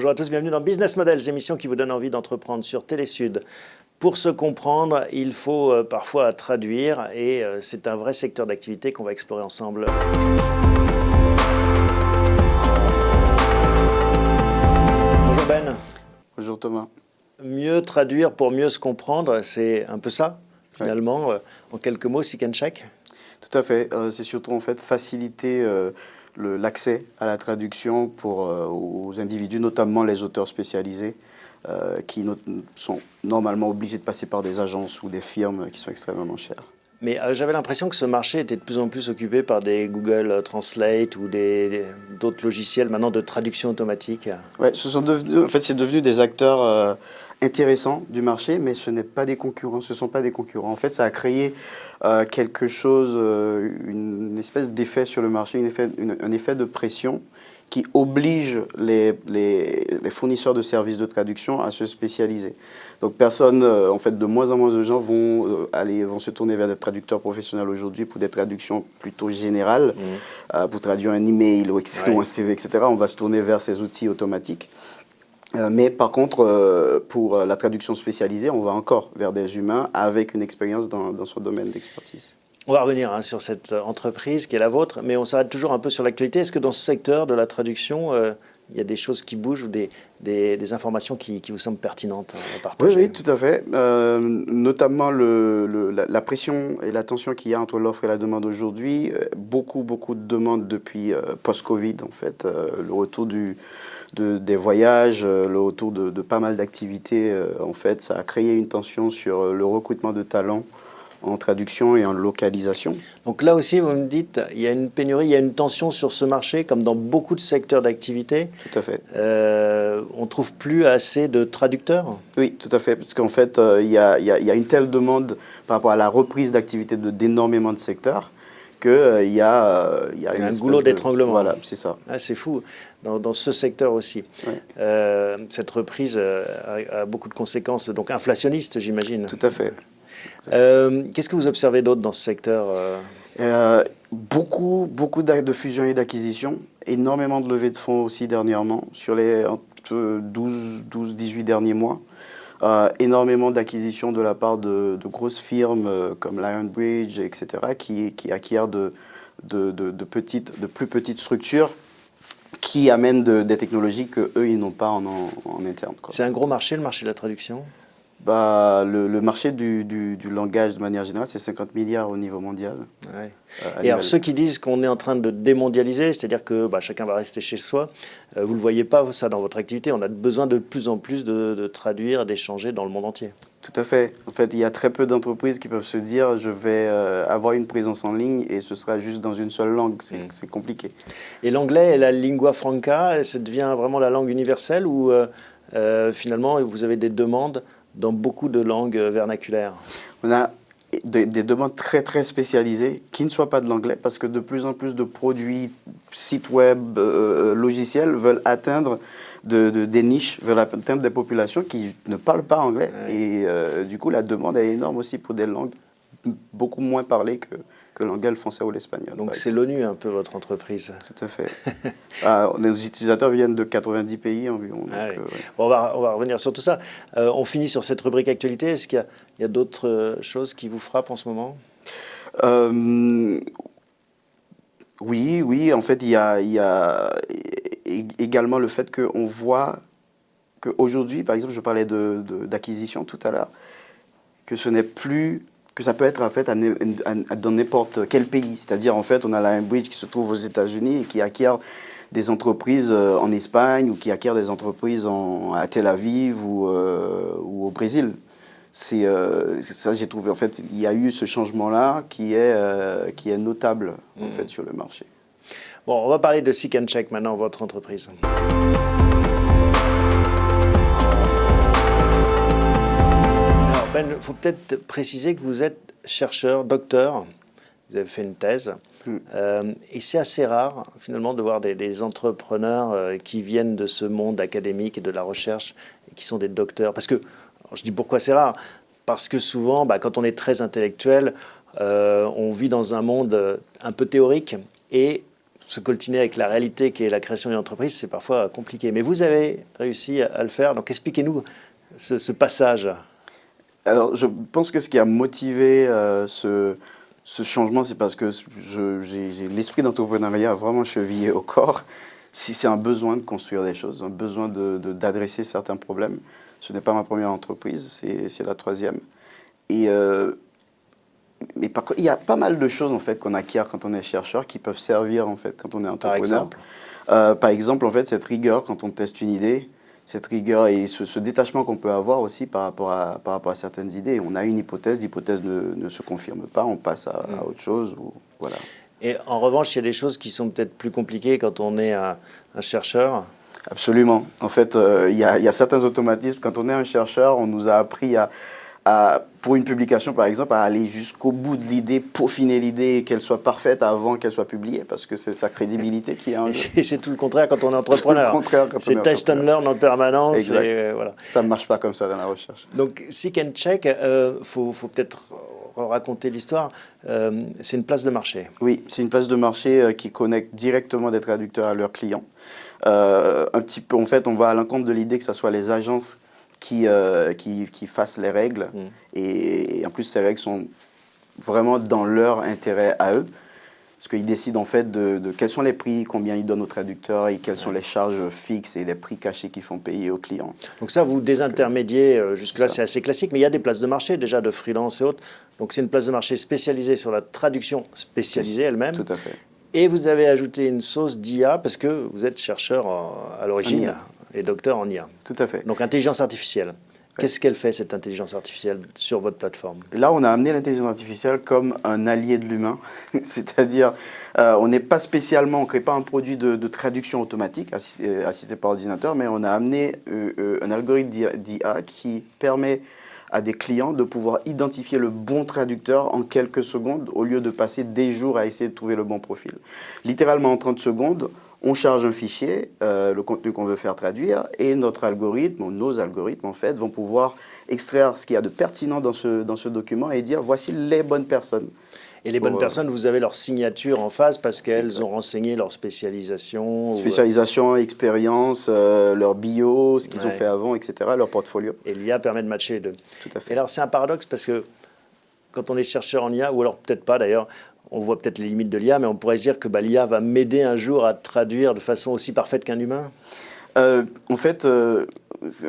Bonjour à tous, bienvenue dans Business Models, émission qui vous donne envie d'entreprendre sur Télésud. Pour se comprendre, il faut parfois traduire et c'est un vrai secteur d'activité qu'on va explorer ensemble. Bonjour Ben. Bonjour Thomas. Mieux traduire pour mieux se comprendre, c'est un peu ça, finalement, en quelques mots, Seek and Check. Tout à fait. C'est surtout en fait faciliter l'accès à la traduction aux individus, notamment les auteurs spécialisés, qui sont normalement obligés de passer par des agences ou des firmes qui sont extrêmement chères. Mais j'avais l'impression que ce marché était de plus en plus occupé par des Google Translate ou d'autres logiciels maintenant de traduction automatique. Ouais, c'est devenu des acteurs intéressants du marché, mais ce n'est pas des concurrents. Ce ne sont pas des concurrents. En fait, ça a créé quelque chose, une espèce d'effet sur le marché, un effet de pression qui oblige les fournisseurs de services de traduction à se spécialiser. Donc en fait, de moins en moins de gens vont se tourner vers des traducteurs professionnels aujourd'hui pour des traductions plutôt générales, pour traduire un email ou un CV, etc. On va se tourner vers ces outils automatiques. Mais par contre, pour la traduction spécialisée, on va encore vers des humains avec une expérience dans son domaine d'expertise. On va revenir sur cette entreprise qui est la vôtre, mais on s'arrête toujours un peu sur l'actualité. Est-ce que dans ce secteur de la traduction, il y a des choses qui bougent ou des informations qui vous semblent pertinentes à partager? Oui, tout à fait. Notamment la pression et la tension qu'il y a entre l'offre et la demande aujourd'hui. Beaucoup de demandes depuis post-Covid, en fait. Le retour des voyages, le retour de pas mal d'activités. En fait, ça a créé une tension sur le recrutement de talents en traduction et en localisation. Donc là aussi, vous me dites, il y a une pénurie, il y a une tension sur ce marché, comme dans beaucoup de secteurs d'activité. Tout à fait. On ne trouve plus assez de traducteurs? Oui, tout à fait, parce qu'en fait, il y a une telle demande par rapport à la reprise d'activité d'énormément de secteurs qu'il y a un goulot d'étranglement. Voilà, c'est ça. Ah, c'est fou, dans ce secteur aussi. Ouais. Cette reprise a beaucoup de conséquences, donc inflationnistes, j'imagine. Tout à fait. Qu'est-ce que vous observez d'autre dans ce secteur? Beaucoup de fusions et d'acquisitions, énormément de levées de fonds aussi dernièrement, sur les 12-18 derniers mois. Énormément d'acquisitions de la part de grosses firmes comme Lionbridge, etc., qui acquièrent de plus petites structures qui amènent des technologies qu'eux, ils n'ont pas en interne. C'est un gros marché, le marché de la traduction? Le marché du langage, de manière générale, c'est 50 milliards au niveau mondial. Ouais. Et alors, ceux qui disent qu'on est en train de démondialiser, c'est-à-dire que chacun va rester chez soi, vous ne le voyez pas, ça, dans votre activité. On a besoin de plus en plus de traduire, d'échanger dans le monde entier. Tout à fait. En fait, il y a très peu d'entreprises qui peuvent se dire je vais avoir une présence en ligne et ce sera juste dans une seule langue. C'est compliqué. Et l'anglais est la lingua franca, ça devient vraiment la langue universelle ou finalement vous avez des demandes dans beaucoup de langues vernaculaires? On a des demandes très très spécialisées qui ne soient pas de l'anglais parce que de plus en plus de produits, sites web, logiciels veulent atteindre des niches, veulent atteindre des populations qui ne parlent pas anglais. Ouais. Et du coup, la demande est énorme aussi pour des langues beaucoup moins parlées que l'anglais, le français ou l'espagnol. Donc c'est l'ONU un peu votre entreprise? Tout à fait. Nos utilisateurs viennent de 90 pays environ. Donc, oui. Bon, on va revenir sur tout ça. On finit sur cette rubrique actualité. Est-ce qu'il y a d'autres choses qui vous frappent en ce moment? Oui. En fait, il y a également le fait qu'on voit qu'aujourd'hui, par exemple, je parlais d'acquisition tout à l'heure, que ce n'est plus... que ça peut être en fait dans n'importe quel pays. C'est-à-dire, en fait, on a la Lionbridge qui se trouve aux États-Unis et qui acquiert des entreprises en Espagne ou qui acquiert des entreprises à Tel Aviv ou au Brésil. C'est ça, j'ai trouvé, en fait, il y a eu ce changement-là qui est notable, en fait, sur le marché. Bon, on va parler de Seek and Check maintenant, votre entreprise. Ben, il faut peut-être préciser que vous êtes chercheur, docteur, vous avez fait une thèse, et c'est assez rare finalement de voir des entrepreneurs qui viennent de ce monde académique et de la recherche et qui sont des docteurs. Parce que, alors je dis pourquoi c'est rare, parce que souvent, quand on est très intellectuel, on vit dans un monde un peu théorique et se coltiner avec la réalité qui est la création d'une entreprise, c'est parfois compliqué. Mais vous avez réussi à le faire. Donc expliquez-nous ce passage. Alors, je pense que ce qui a motivé ce changement, c'est parce que j'ai l'esprit d'entrepreneuriat vraiment chevillé au corps. Si c'est un besoin de construire des choses, un besoin d'adresser certains problèmes. Ce n'est pas ma première entreprise, c'est la troisième. Mais par contre, il y a pas mal de choses en fait qu'on acquiert quand on est chercheur qui peuvent servir en fait quand on est entrepreneur. Par exemple, en fait, cette rigueur quand on teste une idée, cette rigueur et ce détachement qu'on peut avoir aussi par rapport à certaines idées. On a une hypothèse, l'hypothèse ne se confirme pas, on passe à autre chose. Voilà. Et en revanche, il y a des choses qui sont peut-être plus compliquées quand on est un chercheur. Absolument. En fait, il y a certains automatismes. Quand on est un chercheur, on nous a appris pour une publication, par exemple, à aller jusqu'au bout de l'idée, peaufiner l'idée et qu'elle soit parfaite avant qu'elle soit publiée, parce que c'est sa crédibilité qui est en jeu. Et c'est tout le contraire quand on est entrepreneur. C'est test and learn en permanence. Exact. Et, voilà. Ça ne marche pas comme ça dans la recherche. Donc, Seek and Check, faut peut-être raconter l'histoire. C'est une place de marché. Oui, c'est une place de marché qui connecte directement des traducteurs à leurs clients. Un petit peu, en fait, on va à l'encontre de l'idée que ce soit les agences qui fassent les règles. Et en plus, ces règles sont vraiment dans leur intérêt à eux. Parce qu'ils décident en fait de quels sont les prix, combien ils donnent aux traducteurs et quelles sont les charges fixes et les prix cachés qu'ils font payer aux clients. Donc ça, vous désintermédiez, jusque-là c'est assez classique, mais il y a des places de marché déjà de freelance et autres. Donc c'est une place de marché spécialisée sur la traduction spécialisée elle-même. Tout à fait. Et vous avez ajouté une sauce d'IA parce que vous êtes chercheur à l'origine et docteur en IA. Tout à fait. Donc intelligence artificielle. Qu'est-ce qu'elle fait, cette intelligence artificielle, sur votre plateforme? Là, on a amené l'intelligence artificielle comme un allié de l'humain. C'est-à-dire, on n'est pas spécialement, on ne crée pas un produit de traduction automatique assisté par ordinateur, mais on a amené un algorithme d'IA qui permet à des clients de pouvoir identifier le bon traducteur en quelques secondes au lieu de passer des jours à essayer de trouver le bon profil. Littéralement en 30 secondes, on charge un fichier, le contenu qu'on veut faire traduire, et notre algorithme, ou nos algorithmes en fait, vont pouvoir extraire ce qu'il y a de pertinent dans ce document et dire voici les bonnes personnes. Et les bonnes personnes, vous avez leur signature en face parce qu'elles ont renseigné leur spécialisation. Spécialisation, expérience, leur bio, ce qu'ils ont fait avant, etc., leur portfolio. Et l'IA permet de matcher les deux. Tout à fait. Et alors c'est un paradoxe parce que quand on est chercheur en IA, ou alors peut-être pas d'ailleurs, on voit peut-être les limites de l'IA, mais on pourrait se dire que l'IA va m'aider un jour à traduire de façon aussi parfaite qu'un humain. En fait,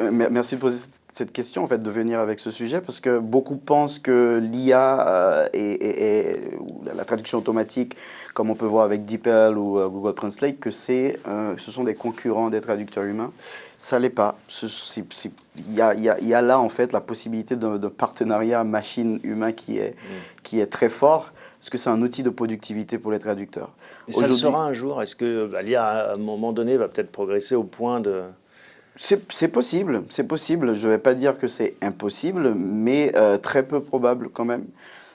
merci de poser cette question, en fait, de venir avec ce sujet, parce que beaucoup pensent que l'IA ou la traduction automatique, comme on peut voir avec DeepL ou Google Translate, que ce sont des concurrents des traducteurs humains. Ça ne l'est pas. Il y a là, en fait, la possibilité d'un partenariat machine-humain qui est très fort, parce que c'est un outil de productivité pour les traducteurs. Et ça le sera un jour? Est-ce que l'IA, à un moment donné, va peut-être progresser au point de... C'est possible, c'est possible. Je ne vais pas dire que c'est impossible, mais très peu probable quand même.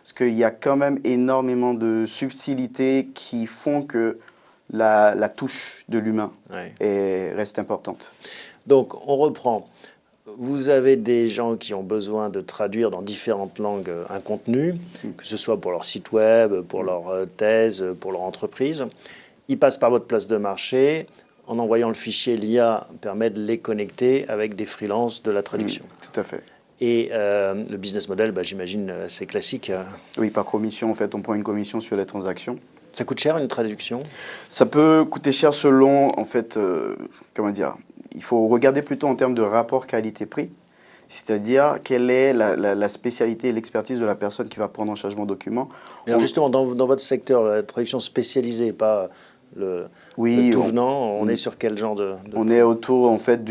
Parce qu'il y a quand même énormément de subtilités qui font que la touche de l'humain reste importante. Donc, on reprend. Vous avez des gens qui ont besoin de traduire dans différentes langues un contenu, que ce soit pour leur site web, pour leur thèse, pour leur entreprise. Ils passent par votre place de marché. En envoyant le fichier, l'IA permet de les connecter avec des freelances de la traduction. Tout à fait. Et le business model, j'imagine, c'est classique. Oui, par commission, en fait, on prend une commission sur les transactions. Ça coûte cher, une traduction? Ça peut coûter cher selon, en fait, comment dire, il faut regarder plutôt en termes de rapport qualité-prix, c'est-à-dire quelle est la spécialité et l'expertise de la personne qui va prendre en charge mon document. Alors justement, dans votre secteur, la traduction spécialisée, pas le tout venant, on est sur quel genre de... On est autour, en fait,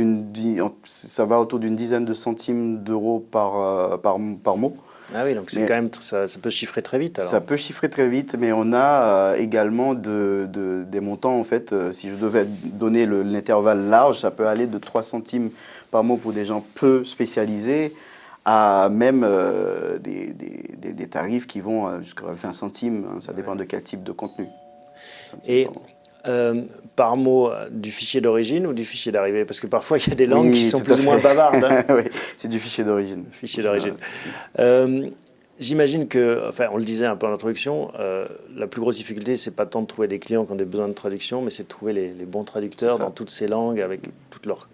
ça va autour d'une dizaine de centimes d'euros par mot. Ah oui, donc c'est quand même, ça peut chiffrer très vite. Alors. Ça peut chiffrer très vite, mais on a également des montants, en fait, si je devais donner l'intervalle large, ça peut aller de 3 centimes par mot pour des gens peu spécialisés, à même des tarifs qui vont jusqu'à 20 centimes, ça dépend de quel type de contenu. Et par mot du fichier d'origine ou du fichier d'arrivée? Parce que parfois, il y a des langues qui sont plus ou moins bavardes. Oui, c'est du fichier d'origine. Fichier d'origine. J'imagine que, enfin, on le disait un peu en introduction, la plus grosse difficulté, c'est pas tant de trouver des clients qui ont des besoins de traduction, mais c'est de trouver les bons traducteurs dans toutes ces langues, avec toute leur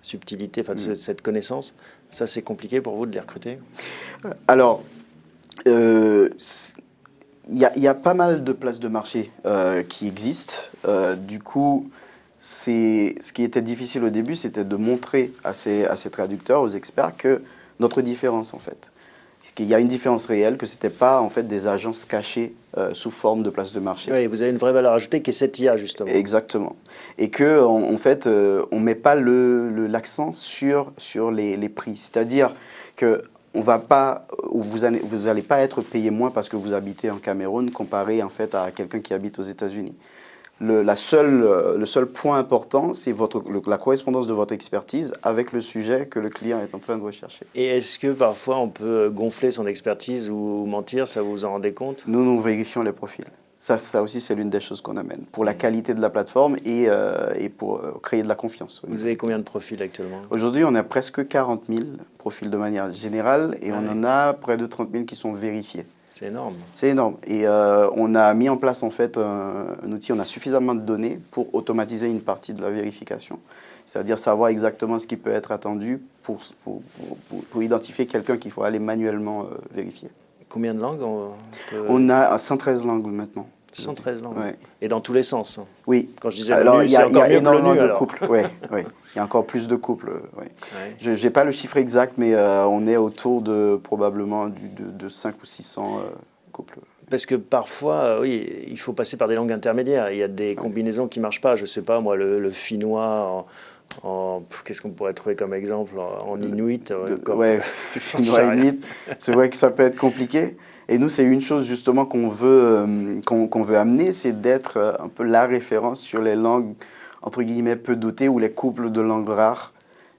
subtilité, enfin, cette connaissance. Ça, c'est compliqué pour vous de les recruter? Alors, il y a pas mal de places de marché qui existent. Du coup, ce qui était difficile au début, c'était de montrer à ces traducteurs, aux experts, que notre différence, en fait. Qu'il y a une différence réelle, que ce n'était pas en fait des agences cachées sous forme de places de marché. Oui, vous avez une vraie valeur ajoutée qui est cette IA, justement. Exactement. Et que en fait, on ne met pas l'accent sur les prix. C'est-à-dire que on va pas, vous allez pas être payé moins parce que vous habitez en Cameroun comparé en fait à quelqu'un qui habite aux États-Unis. Le seul point important, c'est la correspondance de votre expertise avec le sujet que le client est en train de rechercher. Et est-ce que parfois on peut gonfler son expertise ou mentir, ça vous en rendez compte? Nous vérifions les profils. Ça aussi, c'est l'une des choses qu'on amène pour la qualité de la plateforme et pour créer de la confiance. Vous avez combien de profils actuellement? Aujourd'hui, on a presque 40 000 profils de manière générale et on en a près de 30 000 qui sont vérifiés. C'est énorme. C'est énorme. Et on a mis en place en fait un outil, on a suffisamment de données pour automatiser une partie de la vérification. C'est-à-dire savoir exactement ce qui peut être attendu pour identifier quelqu'un qu'il faut aller manuellement vérifier. Combien de langues On a 113 langues maintenant. 113 langues. Ouais. Et dans tous les sens. Oui. Quand je disais alors, menu, c'est encore mieux que le nu, de alors. couples. Oui, oui. Il y a encore plus de couples. Ouais. Je n'ai pas le chiffre exact, mais on est autour de probablement de 500 ou 600 couples. Parce que parfois, oui, il faut passer par des langues intermédiaires. Il y a des combinaisons qui ne marchent pas. Je ne sais pas, moi, le finnois qu'est-ce qu'on pourrait trouver comme exemple en inuit? Oui, finnois inuit. C'est vrai que ça peut être compliqué. Et nous, c'est une chose justement qu'on veut amener, c'est d'être un peu la référence sur les langues, entre guillemets, peu dotées ou les couples de langues rares.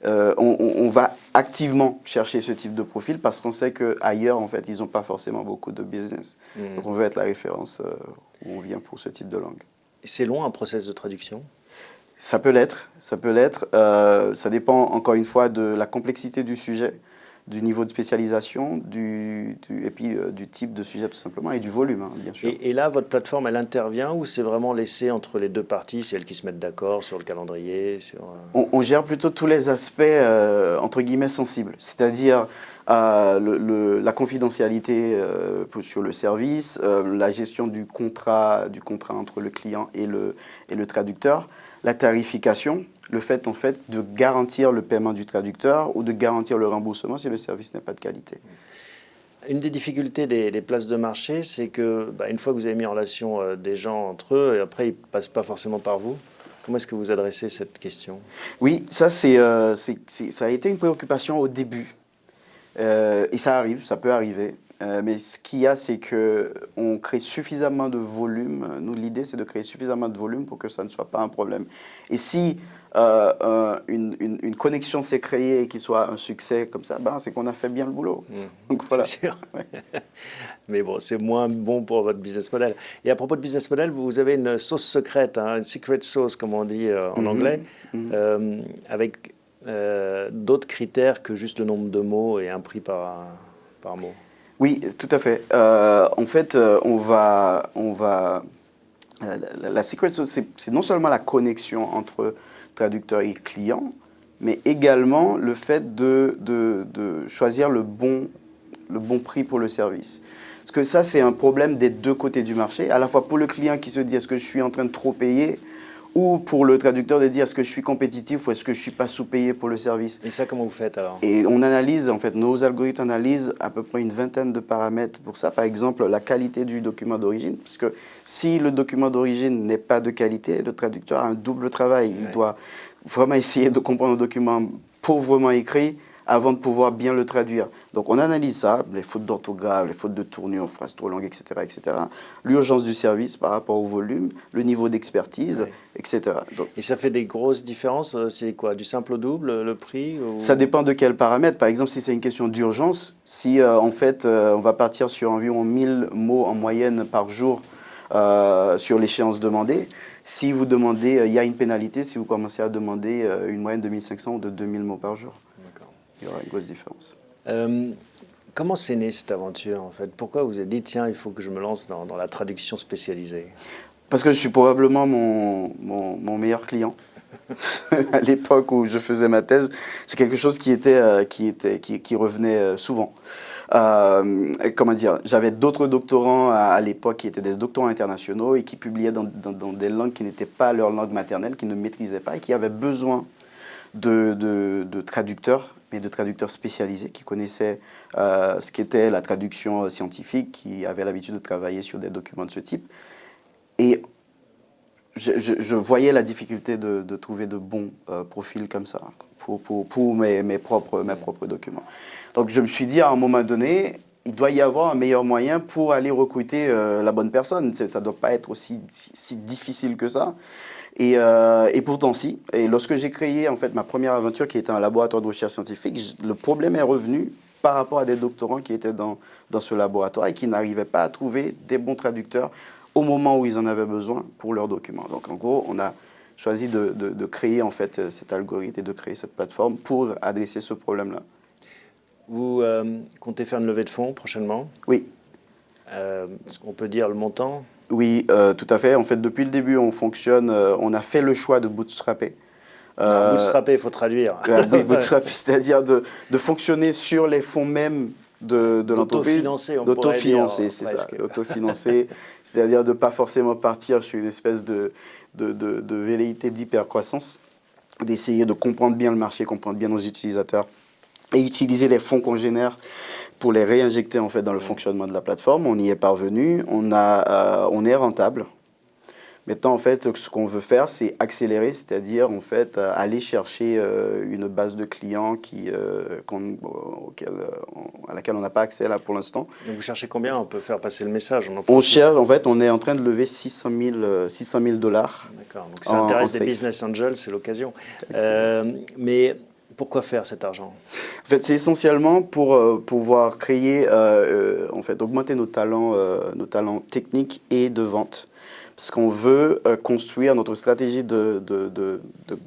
On va activement chercher ce type de profil parce qu'on sait qu'ailleurs, en fait, ils n'ont pas forcément beaucoup de business. Donc, on veut être la référence où on vient pour ce type de langue. C'est long un process de traduction? Ça peut l'être, ça peut l'être. Ça dépend encore une fois de la complexité du sujet, du niveau de spécialisation, et puis du type de sujet tout simplement, et du volume, hein, bien sûr. Et là, votre plateforme, elle intervient ou c'est vraiment laissé entre les deux parties? C'est elles qui se mettent d'accord sur le calendrier on gère plutôt tous les aspects, entre guillemets, sensibles. C'est-à-dire la confidentialité sur le service, la gestion du contrat entre le client et le traducteur, la tarification, le fait en fait de garantir le paiement du traducteur ou de garantir le remboursement si le service n'est pas de qualité. Une des difficultés des places de marché, c'est que une fois que vous avez mis en relation des gens entre eux, et après ils ne passent pas forcément par vous. Comment est-ce que vous adressez cette question? Oui, ça a été une préoccupation au début. Et ça arrive, ça peut arriver. Mais ce qu'il y a, c'est qu'on crée suffisamment de volume. Nous, l'idée, c'est de créer suffisamment de volume pour que ça ne soit pas un problème. Et si une connexion s'est créée et qu'il soit un succès comme ça, c'est qu'on a fait bien le boulot. Donc, voilà. C'est sûr. Mais bon, c'est moins bon pour votre business model. Et à propos de business model, vous avez une sauce secrète, hein, une secret sauce, comme on dit en anglais, avec d'autres critères que juste le nombre de mots et un prix par mot. Oui, tout à fait. En fait, la secret sauce, c'est non seulement la connexion entre traducteur et client, mais également le fait de choisir le bon prix pour le service. Parce que ça, c'est un problème des deux côtés du marché, à la fois pour le client qui se dit est-ce que je suis en train de trop payer, ou pour le traducteur de dire est-ce que je suis compétitif ou est-ce que je ne suis pas sous-payé pour le service. Et ça, comment vous faites alors? Et on analyse, en fait, nos algorithmes analysent à peu près une vingtaine de paramètres pour ça. Par exemple, la qualité du document d'origine, parce que si le document d'origine n'est pas de qualité, le traducteur a un double travail. Il doit vraiment essayer de comprendre le document pauvrement écrit avant de pouvoir bien le traduire. Donc on analyse ça, les fautes d'orthographe, les fautes de tournure, phrases trop longues, etc., etc. L'urgence du service par rapport au volume, le niveau d'expertise, etc. Donc, et ça fait des grosses différences? C'est quoi, du simple au double, le prix ou... Ça dépend de quels paramètres. Par exemple, si c'est une question d'urgence, si en fait on va partir sur environ 1000 mots en moyenne par jour sur l'échéance demandée, si vous demandez, il y a une pénalité si vous commencez à demander une moyenne de 1500 ou de 2000 mots par jour. Il y aura une grosse différence. Comment c'est né cette aventure en fait? Pourquoi vous vous êtes dit, tiens, il faut que je me lance dans la traduction spécialisée? Parce que je suis probablement mon meilleur client. À l'époque où je faisais ma thèse, c'est quelque chose qui revenait souvent. Comment dire, j'avais d'autres doctorants à l'époque qui étaient des doctorants internationaux et qui publiaient dans des langues qui n'étaient pas leur langue maternelle, qu'ils ne maîtrisaient pas et qui avaient besoin de traducteurs, mais de traducteurs spécialisés qui connaissaient ce qu'était la traduction scientifique, qui avaient l'habitude de travailler sur des documents de ce type. Et je voyais la difficulté de trouver de bons profils comme ça pour mes propres documents. Donc je me suis dit à un moment donné, il doit y avoir un meilleur moyen pour aller recruter la bonne personne. Ça ne doit pas être aussi si difficile que ça. Et pourtant si. Et lorsque j'ai créé en fait ma première aventure qui était un laboratoire de recherche scientifique, le problème est revenu par rapport à des doctorants qui étaient dans ce laboratoire et qui n'arrivaient pas à trouver des bons traducteurs au moment où ils en avaient besoin pour leurs documents. Donc en gros, on a choisi de créer en fait cet algorithme et de créer cette plateforme pour adresser ce problème-là. Vous comptez faire une levée de fonds prochainement? Oui. Est-ce qu'on peut dire le montant? Oui, tout à fait. En fait, depuis le début, on fonctionne, on a fait le choix de bootstrapper. Bootstrapper, il faut traduire. Oui, bootstrapper, c'est-à-dire de fonctionner sur les fonds même de l'entreprise. D'autofinancer, on pourrait dire. D'autofinancer, c'est ça. Autofinancer, c'est-à-dire de ne pas forcément partir sur une espèce de velléité d'hypercroissance, d'essayer de comprendre bien le marché, comprendre bien nos utilisateurs et utiliser les fonds qu'on génère pour les réinjecter en fait dans le fonctionnement de la plateforme. On y est parvenu, on est rentable. Maintenant, en fait, ce qu'on veut faire, c'est accélérer, c'est-à-dire en fait aller chercher une base de clients à laquelle on n'a pas accès là pour l'instant. Donc vous cherchez combien? On peut faire passer le message. On cherche, en fait, on est en train de lever 600 000 $. D'accord. Donc ça intéresse des business angels, c'est l'occasion. Mais pourquoi faire cet argent? En fait, c'est essentiellement pour pouvoir créer, en fait, augmenter nos talents techniques et de vente. Parce qu'on veut construire notre stratégie de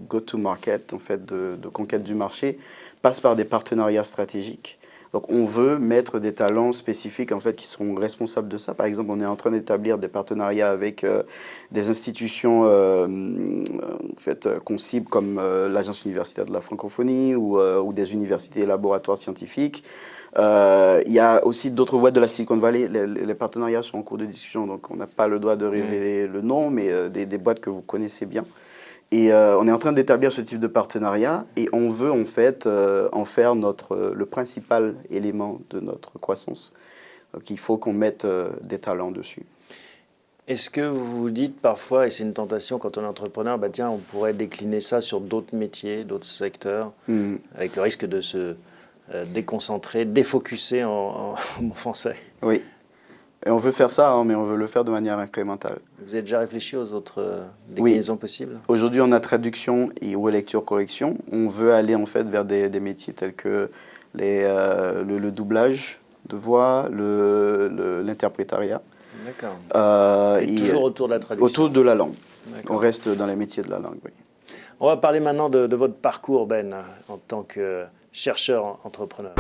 go-to-market, en fait, de conquête du marché, passe par des partenariats stratégiques. Donc, on veut mettre des talents spécifiques, en fait, qui seront responsables de ça. Par exemple, on est en train d'établir des partenariats avec des institutions en fait, qu'on cible comme l'Agence universitaire de la francophonie ou des universités et laboratoires scientifiques. Il y a aussi d'autres boîtes de la Silicon Valley. Les partenariats sont en cours de discussion, donc on n'a pas le droit de révéler le nom, mais des boîtes que vous connaissez bien. Et on est en train d'établir ce type de partenariat et on veut en fait en faire le principal élément de notre croissance. Donc il faut qu'on mette des talents dessus. Est-ce que vous vous dites parfois, et c'est une tentation quand on est entrepreneur, bah tiens, on pourrait décliner ça sur d'autres métiers, d'autres secteurs, avec le risque de se déconcentrer, défocuser en français? Oui. Et on veut faire ça, hein, mais on veut le faire de manière incrémentale. Vous avez déjà réfléchi aux autres déclinaisons possibles? Aujourd'hui, on a traduction et relecture-correction. On veut aller en fait vers des métiers tels que le doublage de voix, l'interprétariat. D'accord. Et toujours autour de la traduction? Autour de la langue. On reste dans les métiers de la langue, oui. On va parler maintenant de votre parcours, Ben, en tant que chercheur entrepreneur.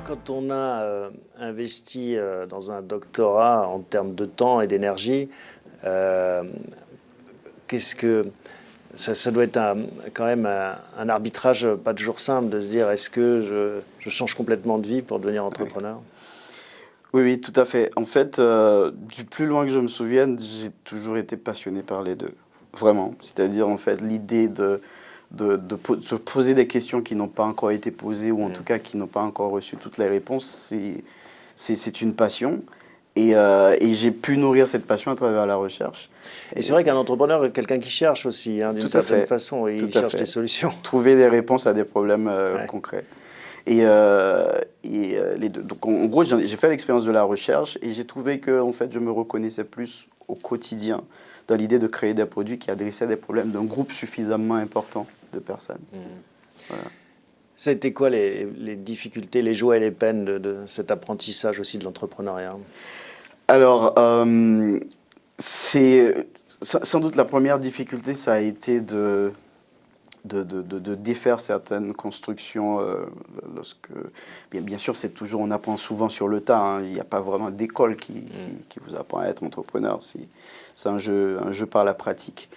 Quand on a investi dans un doctorat en termes de temps et d'énergie, qu'est-ce que ça doit être quand même un arbitrage pas toujours simple de se dire est-ce que je change complètement de vie pour devenir entrepreneur? Oui, tout à fait. En fait, du plus loin que je me souvienne, j'ai toujours été passionné par les deux. Vraiment. C'est-à-dire, en fait, l'idée de se poser des questions qui n'ont pas encore été posées ou en tout cas qui n'ont pas encore reçu toutes les réponses, c'est une passion. Et j'ai pu nourrir cette passion à travers la recherche. Et c'est vrai qu'un entrepreneur est quelqu'un qui cherche aussi, hein, d'une certaine façon, et il cherche des solutions. Trouver des réponses à des problèmes concrets. Et les deux. Donc en gros, j'ai fait l'expérience de la recherche et j'ai trouvé que en fait, je me reconnaissais plus au quotidien dans l'idée de créer des produits qui adressaient des problèmes d'un groupe suffisamment important de personnes. Voilà. Ça a été quoi les difficultés, les joies et les peines de cet apprentissage aussi de l'entrepreneuriat? Alors, c'est sans doute la première difficulté, ça a été de défaire certaines constructions. Bien sûr, c'est toujours, on apprend souvent sur le tas. Hein. Il n'y a pas vraiment d'école qui vous apprend à être entrepreneur. C'est un jeu par la pratique.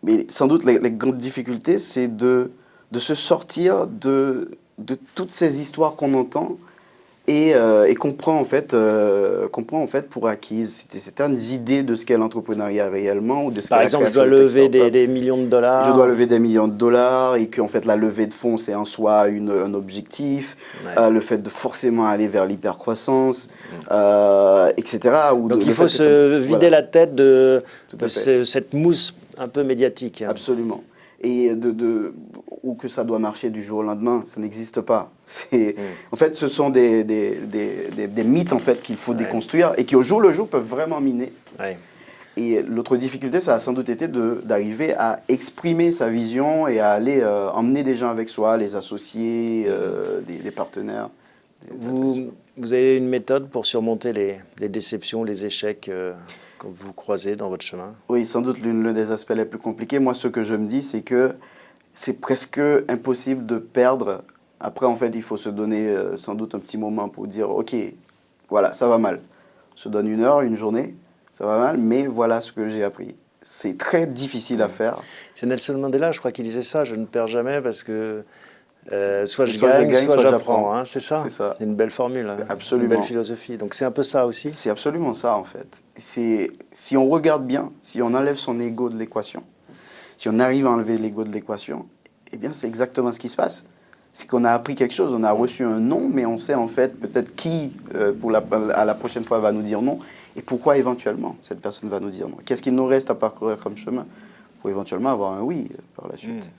Mais sans doute, les grandes difficultés, c'est de se sortir de toutes ces histoires qu'on entend et qu'on prend en fait pour acquises certaines idées de ce qu'est l'entrepreneuriat réellement ou de ce Par exemple, je dois lever des millions de dollars. Je dois lever des millions de dollars et qu'en fait la levée de fonds c'est en soi un objectif, le fait de forcément aller vers l'hypercroissance, etc. Donc il faut se vider la tête de cette mousse un peu médiatique. Absolument. Et ou que ça doit marcher du jour au lendemain, ça n'existe pas. En fait, ce sont des mythes en fait, qu'il faut déconstruire et qui au jour le jour peuvent vraiment miner. Ouais. Et l'autre difficulté, ça a sans doute été d'arriver à exprimer sa vision et à aller emmener des gens avec soi, les associés, des partenaires. Vous avez une méthode pour surmonter les déceptions, les échecs que vous croisez dans votre chemin? Oui, sans doute l'un des aspects les plus compliqués. Moi, ce que je me dis, c'est que c'est presque impossible de perdre. Après, en fait, il faut se donner sans doute un petit moment pour dire, OK, voilà, ça va mal. On se donne une heure, une journée, ça va mal, mais voilà ce que j'ai appris. C'est très difficile à faire. C'est Nelson Mandela, je crois qu'il disait ça, je ne perds jamais parce que soit je gagne, soit j'apprends. Hein, c'est ça. C'est une belle formule, absolument. Une belle philosophie. Donc c'est un peu ça aussi. C'est absolument ça en fait. Si on regarde bien, si on enlève son ego de l'équation, si on arrive à enlever l'ego de l'équation, eh bien c'est exactement ce qui se passe. C'est qu'on a appris quelque chose, on a reçu un non, mais on sait en fait peut-être qui à la prochaine fois va nous dire non et pourquoi éventuellement cette personne va nous dire non. Qu'est-ce qu'il nous reste à parcourir comme chemin pour éventuellement avoir un oui par la suite.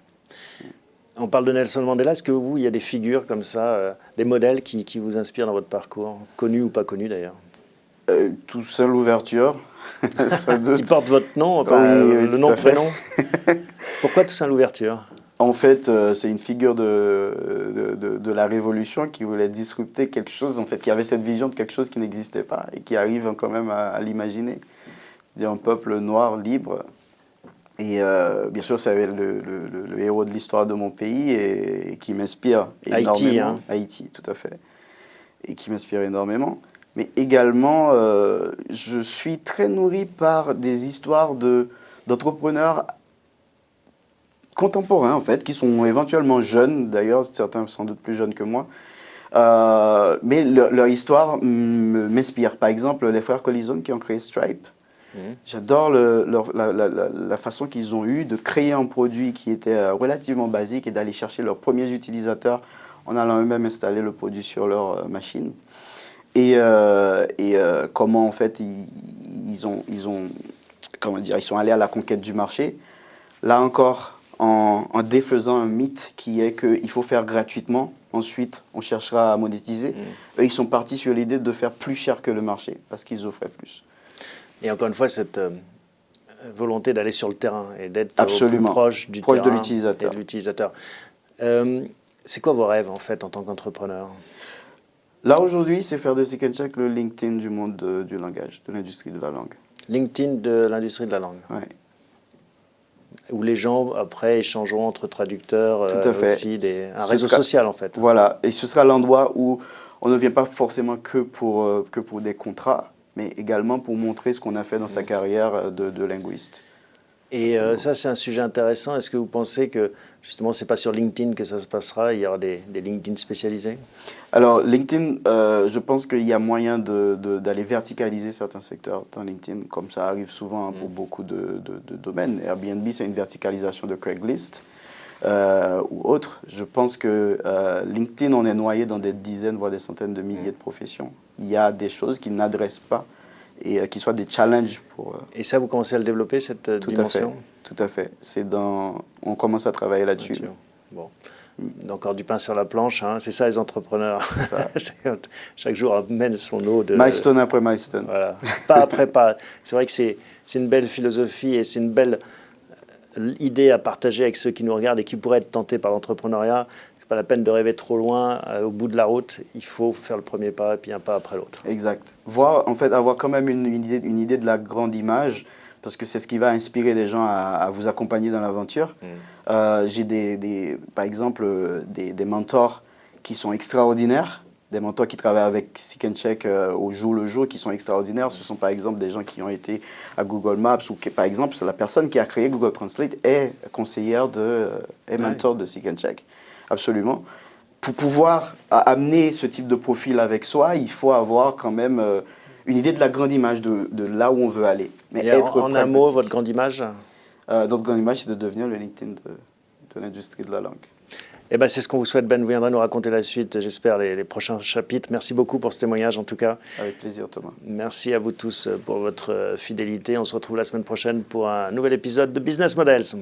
On parle de Nelson Mandela. Est-ce que vous, il y a des figures comme ça, des modèles qui vous inspirent dans votre parcours, connus ou pas connus d'ailleurs? Tout seul l'ouverture. Qui porte votre nom, enfin oui, le nom, prénom. Pourquoi Toussaint Louverture? En fait, c'est une figure de la Révolution qui voulait disrupter quelque chose, en fait, qui avait cette vision de quelque chose qui n'existait pas et qui arrive quand même à l'imaginer. C'est-à-dire un peuple noir, libre. Et bien sûr, c'est le héros de l'histoire de mon pays et qui m'inspire énormément. Haïti, hein. Haïti, tout à fait. Et qui m'inspire énormément. Mais également, je suis très nourri par des histoires d'entrepreneurs contemporains, en fait, qui sont éventuellement jeunes, d'ailleurs, certains sans doute plus jeunes que moi. Mais leur histoire m'inspire. Par exemple, les frères Collison qui ont créé Stripe. J'adore la façon qu'ils ont eue de créer un produit qui était relativement basique et d'aller chercher leurs premiers utilisateurs en allant eux-mêmes installer le produit sur leur machine. Et comment en fait ils sont allés à la conquête du marché. Là encore, en défaisant un mythe qui est qu'il faut faire gratuitement, ensuite on cherchera à monétiser. Eux, ils sont partis sur l'idée de faire plus cher que le marché parce qu'ils offraient plus. Et encore une fois, cette volonté d'aller sur le terrain et d'être plus proche du terrain de l'utilisateur. Et de l'utilisateur. C'est quoi vos rêves en fait en tant qu'entrepreneur? Là aujourd'hui, c'est faire de Second Check le LinkedIn du monde du langage, de l'industrie de la langue. LinkedIn de l'industrie de la langue. Oui. Où les gens après échangeront entre traducteurs. Tout à fait. Aussi un réseau social en fait. Voilà, et ce sera l'endroit où on ne vient pas forcément que pour des contrats, mais également pour montrer ce qu'on a fait dans sa carrière de linguiste. Et ça, c'est un sujet intéressant. Est-ce que vous pensez que, justement, ce n'est pas sur LinkedIn que ça se passera? Il y aura des LinkedIn spécialisés? Alors, LinkedIn, je pense qu'il y a moyen d'aller verticaliser certains secteurs dans LinkedIn, comme ça arrive souvent pour beaucoup de domaines. Airbnb, c'est une verticalisation de Craigslist ou autre. Je pense que LinkedIn, on est noyé dans des dizaines, voire des centaines de milliers de professions. Il y a des choses qu'ils n'adressent pas et qui soient des challenges pour... Et ça, vous commencez à le développer, cette dimension? Tout à fait. On commence à travailler là-dessus. Bon. Encore du pain sur la planche, hein. C'est ça les entrepreneurs. Ça. Chaque jour amène son lot de... Milestone après milestone. Voilà. Pas après pas. C'est vrai que c'est une belle philosophie et c'est une belle idée à partager avec ceux qui nous regardent et qui pourraient être tentés par l'entrepreneuriat. Pas la peine de rêver trop loin. Au bout de la route, il faut faire le premier pas et puis un pas après l'autre. Exact. En fait, avoir quand même une idée de la grande image, parce que c'est ce qui va inspirer des gens à vous accompagner dans l'aventure. J'ai par exemple des mentors qui sont extraordinaires, des mentors qui travaillent avec Seek and Check au jour le jour, qui sont extraordinaires. Ce sont par exemple des gens qui ont été à Google Maps, ou par exemple la personne qui a créé Google Translate est conseillère est mentor de Seek and Check. Absolument. Pour pouvoir amener ce type de profil avec soi, il faut avoir quand même une idée de la grande image de là où on veut aller. Mais en un mot, votre grande image? Notre grande image, c'est de devenir le LinkedIn de l'industrie de la langue. Eh ben, c'est ce qu'on vous souhaite, Ben. Vous viendrez nous raconter la suite, j'espère, les prochains chapitres. Merci beaucoup pour ce témoignage, en tout cas. Avec plaisir, Thomas. Merci à vous tous pour votre fidélité. On se retrouve la semaine prochaine pour un nouvel épisode de Business Models.